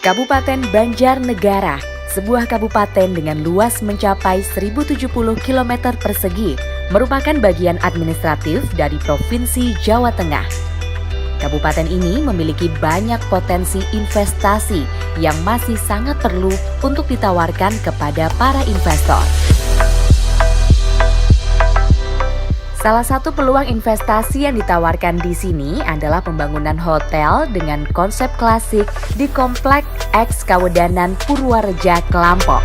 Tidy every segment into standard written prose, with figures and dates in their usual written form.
Kabupaten Banjarnegara, sebuah kabupaten dengan luas mencapai 1070 km persegi, merupakan bagian administratif dari Provinsi Jawa Tengah. Kabupaten ini memiliki banyak potensi investasi yang masih sangat perlu untuk ditawarkan kepada para investor. Salah satu peluang investasi yang ditawarkan di sini adalah pembangunan hotel dengan konsep klasik di Komplek X Kawedanan Purwareja, Klampok.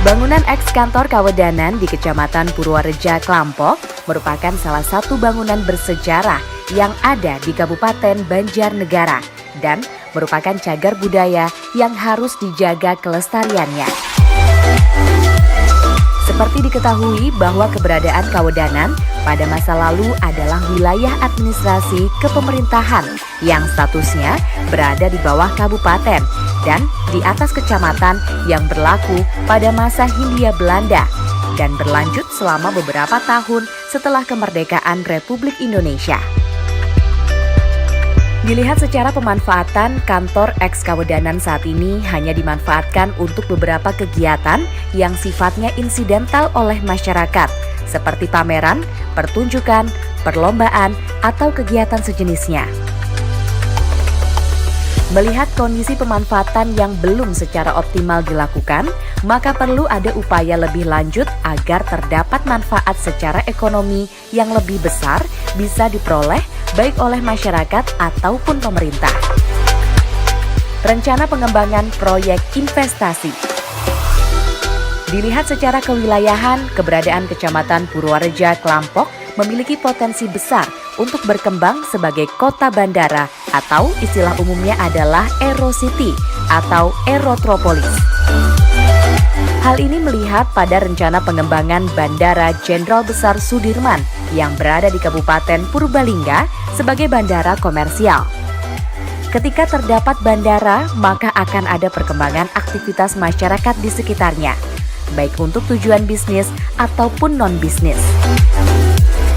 Bangunan X Kantor Kawedanan di Kecamatan Purwareja, Klampok merupakan salah satu bangunan bersejarah yang ada di Kabupaten Banjarnegara dan merupakan cagar budaya yang harus dijaga kelestariannya. Seperti diketahui bahwa keberadaan Kawedanan pada masa lalu adalah wilayah administrasi kepemerintahan yang statusnya berada di bawah kabupaten dan di atas kecamatan yang berlaku pada masa Hindia Belanda dan berlanjut selama beberapa tahun setelah kemerdekaan Republik Indonesia. Dilihat secara pemanfaatan, kantor X Kawedanan saat ini hanya dimanfaatkan untuk beberapa kegiatan yang sifatnya insidental oleh masyarakat, seperti pameran, pertunjukan, perlombaan, atau kegiatan sejenisnya. Melihat kondisi pemanfaatan yang belum secara optimal dilakukan, maka perlu ada upaya lebih lanjut agar terdapat manfaat secara ekonomi yang lebih besar bisa diperoleh baik oleh masyarakat ataupun pemerintah. Rencana pengembangan proyek investasi. Dilihat secara kewilayahan, keberadaan Kecamatan Purwareja, Klampok memiliki potensi besar untuk berkembang sebagai kota bandara atau istilah umumnya adalah Aerocity atau Aerotropolis. Hal ini melihat pada rencana pengembangan Bandara Jenderal Besar Sudirman yang berada di Kabupaten Purbalingga sebagai bandara komersial. Ketika terdapat bandara, maka akan ada perkembangan aktivitas masyarakat di sekitarnya, baik untuk tujuan bisnis ataupun non-bisnis.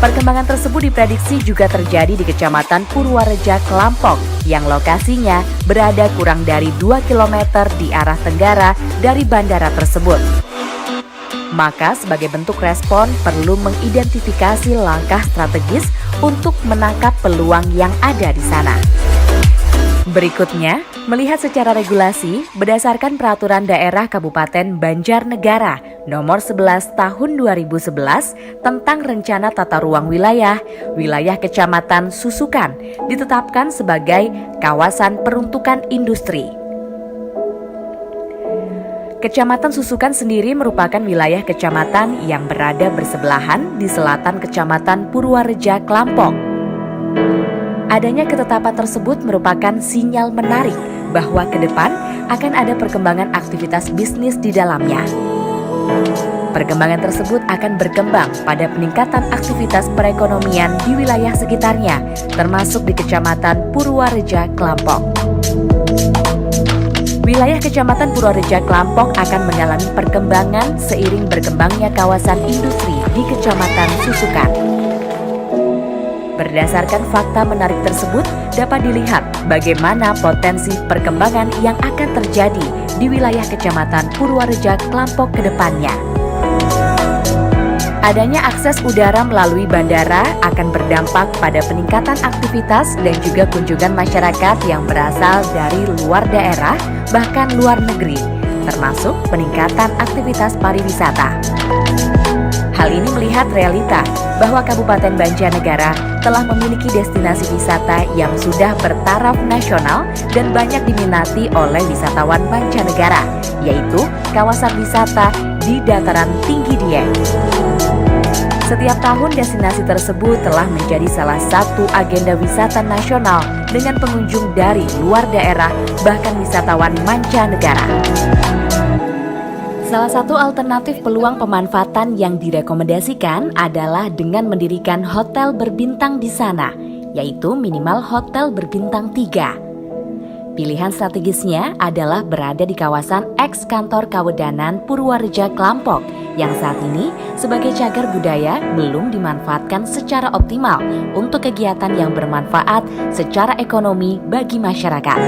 Perkembangan tersebut diprediksi juga terjadi di Kecamatan Purwareja, Klampok yang lokasinya berada kurang dari 2 km di arah tenggara dari bandara tersebut. Maka sebagai bentuk respon perlu mengidentifikasi langkah strategis untuk menangkap peluang yang ada di sana. Berikutnya, melihat secara regulasi berdasarkan Peraturan Daerah Kabupaten Banjarnegara Nomor 11 Tahun 2011 tentang Rencana Tata Ruang Wilayah Kecamatan Susukan ditetapkan sebagai kawasan peruntukan industri. Kecamatan Susukan sendiri merupakan wilayah kecamatan yang berada bersebelahan di selatan Kecamatan Purwareja, Klampok. Adanya ketetapan tersebut merupakan sinyal menarik bahwa ke depan akan ada perkembangan aktivitas bisnis di dalamnya. Perkembangan tersebut akan berkembang pada peningkatan aktivitas perekonomian di wilayah sekitarnya, termasuk di Kecamatan Purwareja, Klampok. Wilayah Kecamatan Purwareja, Klampok akan mengalami perkembangan seiring berkembangnya kawasan industri di Kecamatan Susukan. Berdasarkan fakta menarik tersebut, dapat dilihat bagaimana potensi perkembangan yang akan terjadi di wilayah Kecamatan Purwareja, Klampok ke depannya. Adanya akses udara melalui bandara akan berdampak pada peningkatan aktivitas dan juga kunjungan masyarakat yang berasal dari luar daerah, bahkan luar negeri, termasuk peningkatan aktivitas pariwisata. Hal ini melihat realita bahwa Kabupaten Banjarnegara telah memiliki destinasi wisata yang sudah bertaraf nasional dan banyak diminati oleh wisatawan mancanegara, yaitu kawasan wisata di dataran tinggi Dieng. Setiap tahun destinasi tersebut telah menjadi salah satu agenda wisata nasional dengan pengunjung dari luar daerah bahkan wisatawan mancanegara. Salah satu alternatif peluang pemanfaatan yang direkomendasikan adalah dengan mendirikan hotel berbintang di sana, yaitu minimal hotel berbintang 3. Pilihan strategisnya adalah berada di kawasan X Kantor Kawedanan Purwareja, Klampok yang saat ini sebagai cagar budaya belum dimanfaatkan secara optimal untuk kegiatan yang bermanfaat secara ekonomi bagi masyarakat.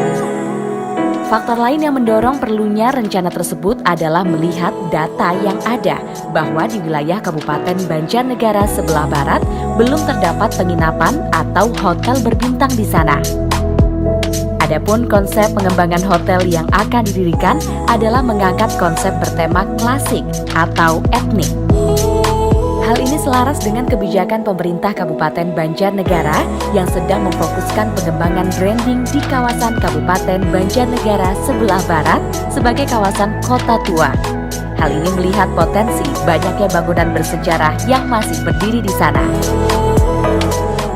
Faktor lain yang mendorong perlunya rencana tersebut adalah melihat data yang ada bahwa di wilayah Kabupaten Banjarnegara sebelah barat belum terdapat penginapan atau hotel berbintang di sana. Adapun konsep pengembangan hotel yang akan didirikan adalah mengangkat konsep bertema klasik atau etnik. Hal ini selaras dengan kebijakan pemerintah Kabupaten Banjarnegara yang sedang memfokuskan pengembangan branding di kawasan Kabupaten Banjarnegara sebelah barat sebagai kawasan kota tua. Hal ini melihat potensi banyaknya bangunan bersejarah yang masih berdiri di sana.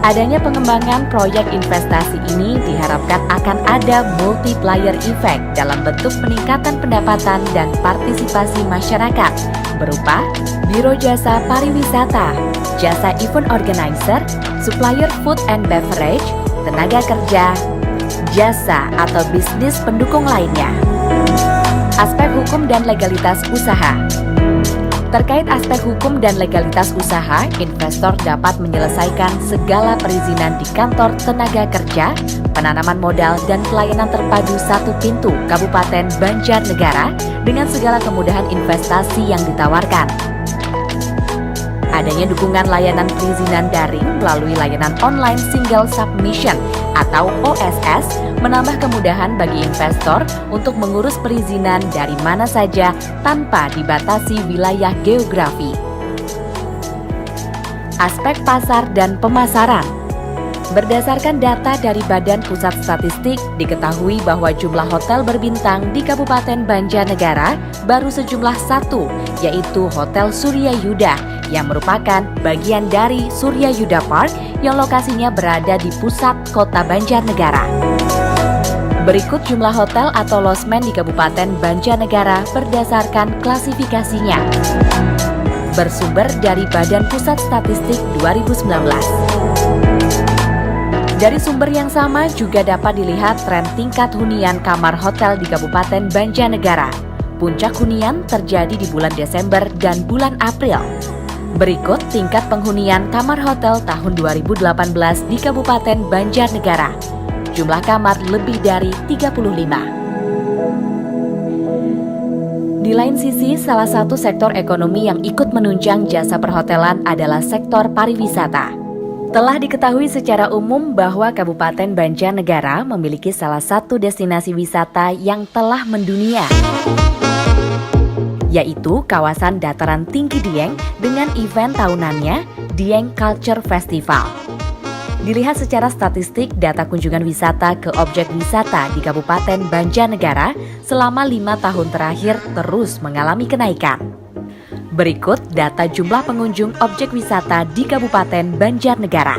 Adanya pengembangan proyek investasi ini diharapkan akan ada multiplier effect dalam bentuk peningkatan pendapatan dan partisipasi masyarakat berupa biro jasa pariwisata, jasa event organizer, supplier food and beverage, tenaga kerja, jasa atau bisnis pendukung lainnya. Aspek hukum dan legalitas usaha. Terkait aspek hukum dan legalitas usaha, investor dapat menyelesaikan segala perizinan di kantor tenaga kerja, penanaman modal dan pelayanan terpadu satu pintu Kabupaten Banjarnegara dengan segala kemudahan investasi yang ditawarkan. Adanya dukungan layanan perizinan daring melalui layanan online single submission atau OSS menambah kemudahan bagi investor untuk mengurus perizinan dari mana saja tanpa dibatasi wilayah geografi. Aspek pasar dan pemasaran. Berdasarkan data dari Badan Pusat Statistik, diketahui bahwa jumlah hotel berbintang di Kabupaten Banjarnegara baru sejumlah satu, yaitu Hotel Surya Yuda, yang merupakan bagian dari Surya Yuda Park yang lokasinya berada di pusat kota Banjarnegara. Berikut jumlah hotel atau losmen di Kabupaten Banjarnegara berdasarkan klasifikasinya. Bersumber dari Badan Pusat Statistik 2019. Dari sumber yang sama juga dapat dilihat tren tingkat hunian kamar hotel di Kabupaten Banjarnegara. Puncak hunian terjadi di bulan Desember dan bulan April. Berikut tingkat penghunian kamar hotel tahun 2018 di Kabupaten Banjarnegara. Jumlah kamar lebih dari 35. Di lain sisi, salah satu sektor ekonomi yang ikut menunjang jasa perhotelan adalah sektor pariwisata. Telah diketahui secara umum bahwa Kabupaten Banjarnegara memiliki salah satu destinasi wisata yang telah mendunia, yaitu kawasan dataran tinggi Dieng dengan event tahunannya Dieng Culture Festival. Dilihat secara statistik, data kunjungan wisata ke objek wisata di Kabupaten Banjarnegara selama 5 tahun terakhir terus mengalami kenaikan. Berikut data jumlah pengunjung objek wisata di Kabupaten Banjarnegara.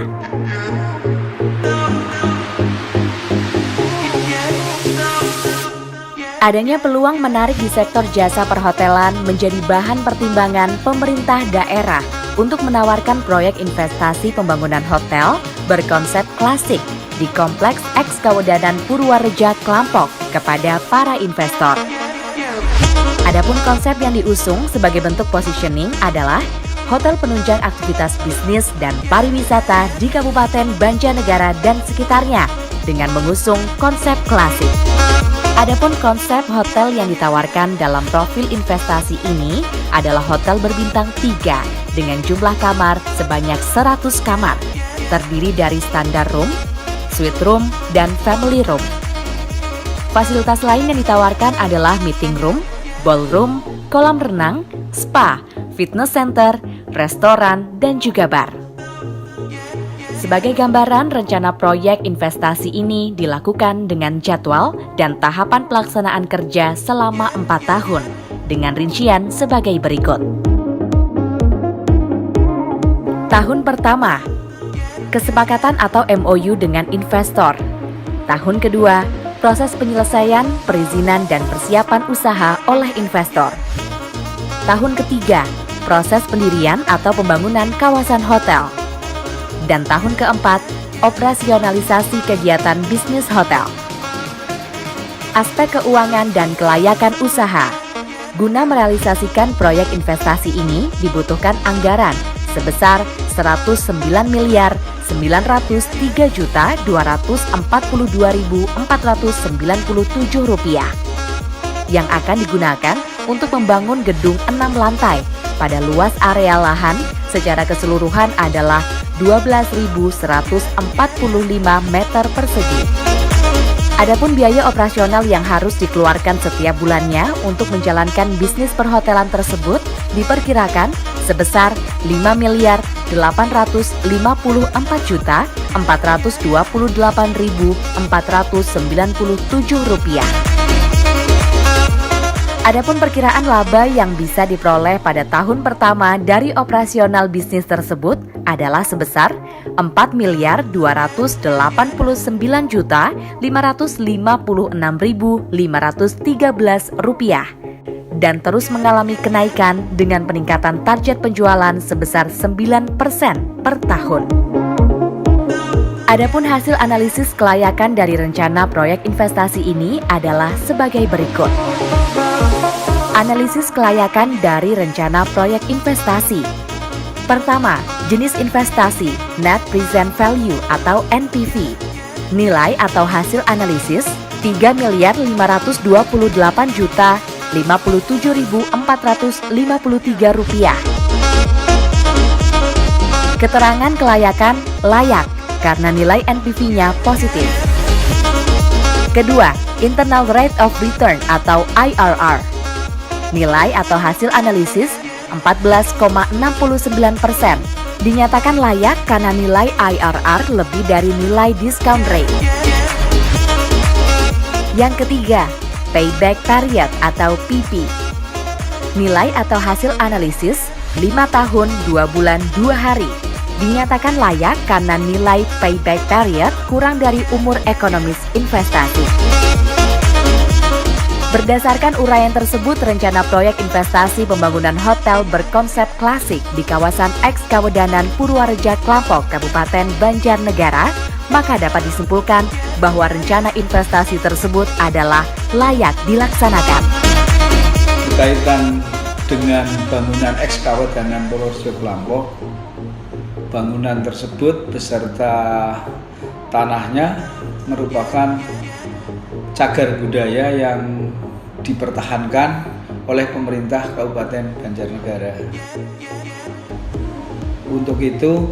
Adanya peluang menarik di sektor jasa perhotelan menjadi bahan pertimbangan pemerintah daerah untuk menawarkan proyek investasi pembangunan hotel berkonsep klasik di Kompleks X Kawedanan Purwareja Klampok kepada para investor. Adapun konsep yang diusung sebagai bentuk positioning adalah hotel penunjang aktivitas bisnis dan pariwisata di Kabupaten Banjarnegara dan sekitarnya dengan mengusung konsep klasik. Adapun konsep hotel yang ditawarkan dalam profil investasi ini adalah hotel berbintang 3 dengan jumlah kamar sebanyak 100 kamar, terdiri dari standar room, suite room, dan family room. Fasilitas lain yang ditawarkan adalah meeting room, ballroom, kolam renang, spa, fitness center, restoran, dan juga bar. Sebagai gambaran, rencana proyek investasi ini dilakukan dengan jadwal dan tahapan pelaksanaan kerja selama 4 tahun, dengan rincian sebagai berikut. Tahun pertama, kesepakatan atau MOU dengan investor. Tahun kedua, proses penyelesaian, perizinan, dan persiapan usaha oleh investor. Tahun ketiga, proses pendirian atau pembangunan kawasan hotel. Dan tahun keempat, operasionalisasi kegiatan bisnis hotel. Aspek keuangan dan kelayakan usaha. Guna merealisasikan proyek investasi ini dibutuhkan anggaran sebesar Rp109.903.242.497 yang akan digunakan untuk membangun gedung 6 lantai pada luas area lahan secara keseluruhan adalah 12.145 meter persegi. Adapun biaya operasional yang harus dikeluarkan setiap bulannya untuk menjalankan bisnis perhotelan tersebut diperkirakan sebesar Rp5.854.428.497. Adapun perkiraan laba yang bisa diperoleh pada tahun pertama dari operasional bisnis tersebut adalah sebesar Rp4.289.556.513 dan terus mengalami kenaikan dengan peningkatan target penjualan sebesar 9% per tahun. Adapun hasil analisis kelayakan dari rencana proyek investasi ini adalah sebagai berikut. Analisis kelayakan dari rencana proyek investasi. Pertama, jenis investasi Net Present Value atau NPV. Nilai atau hasil analisis Rp3.528.057.453. Keterangan kelayakan layak karena nilai NPV-nya positif. Kedua, Internal Rate of Return atau IRR. Nilai atau hasil analisis 14,69%. Dinyatakan layak karena nilai IRR lebih dari nilai discount rate. Yang ketiga, Payback Period atau PP. Nilai atau hasil analisis 5 tahun 2 bulan 2 hari. Dinyatakan layak karena nilai payback period kurang dari umur ekonomis investasi. Berdasarkan uraian tersebut, rencana proyek investasi pembangunan hotel berkonsep klasik di kawasan Eks Kawedanan Purwareja Klampok, Kabupaten Banjarnegara, maka dapat disimpulkan bahwa rencana investasi tersebut adalah layak dilaksanakan. Berkaitan dengan bangunan Eks Kawedanan Purwareja Klampok, bangunan tersebut beserta tanahnya merupakan cagar budaya yang dipertahankan oleh pemerintah Kabupaten Banjarnegara. Untuk itu,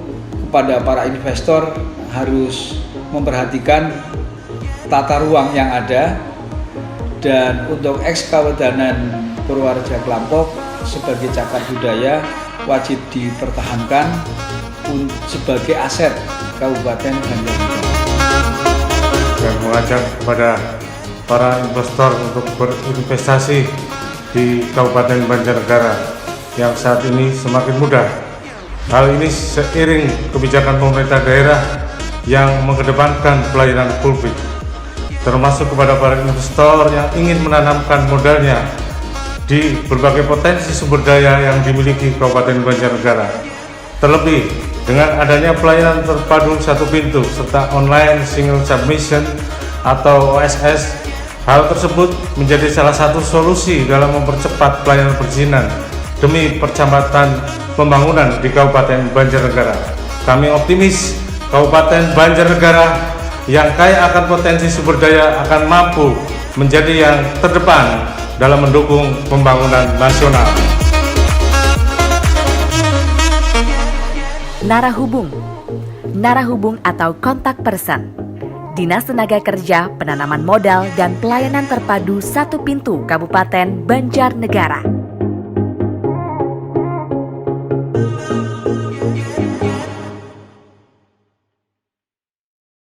kepada para investor harus memperhatikan tata ruang yang ada, dan untuk Eks Kawedanan Purwareja Klampok sebagai cagar budaya wajib dipertahankan sebagai aset Kabupaten Banjarnegara. Dan mengajak kepada para investor untuk berinvestasi di Kabupaten Banjarnegara yang saat ini semakin mudah. Hal ini seiring kebijakan pemerintah daerah yang mengedepankan pelayanan publik, termasuk kepada para investor yang ingin menanamkan modalnya di berbagai potensi sumber daya yang dimiliki Kabupaten Banjarnegara. Terlebih dengan adanya pelayanan terpadu satu pintu serta online single submission atau OSS, hal tersebut menjadi salah satu solusi dalam mempercepat pelayanan perizinan demi percepatan pembangunan di Kabupaten Banjarnegara. Kami optimis Kabupaten Banjarnegara yang kaya akan potensi sumber daya akan mampu menjadi yang terdepan dalam mendukung pembangunan nasional. Narahubung atau kontak person. Dinas Tenaga Kerja, Penanaman Modal, dan Pelayanan Terpadu Satu Pintu Kabupaten Banjarnegara.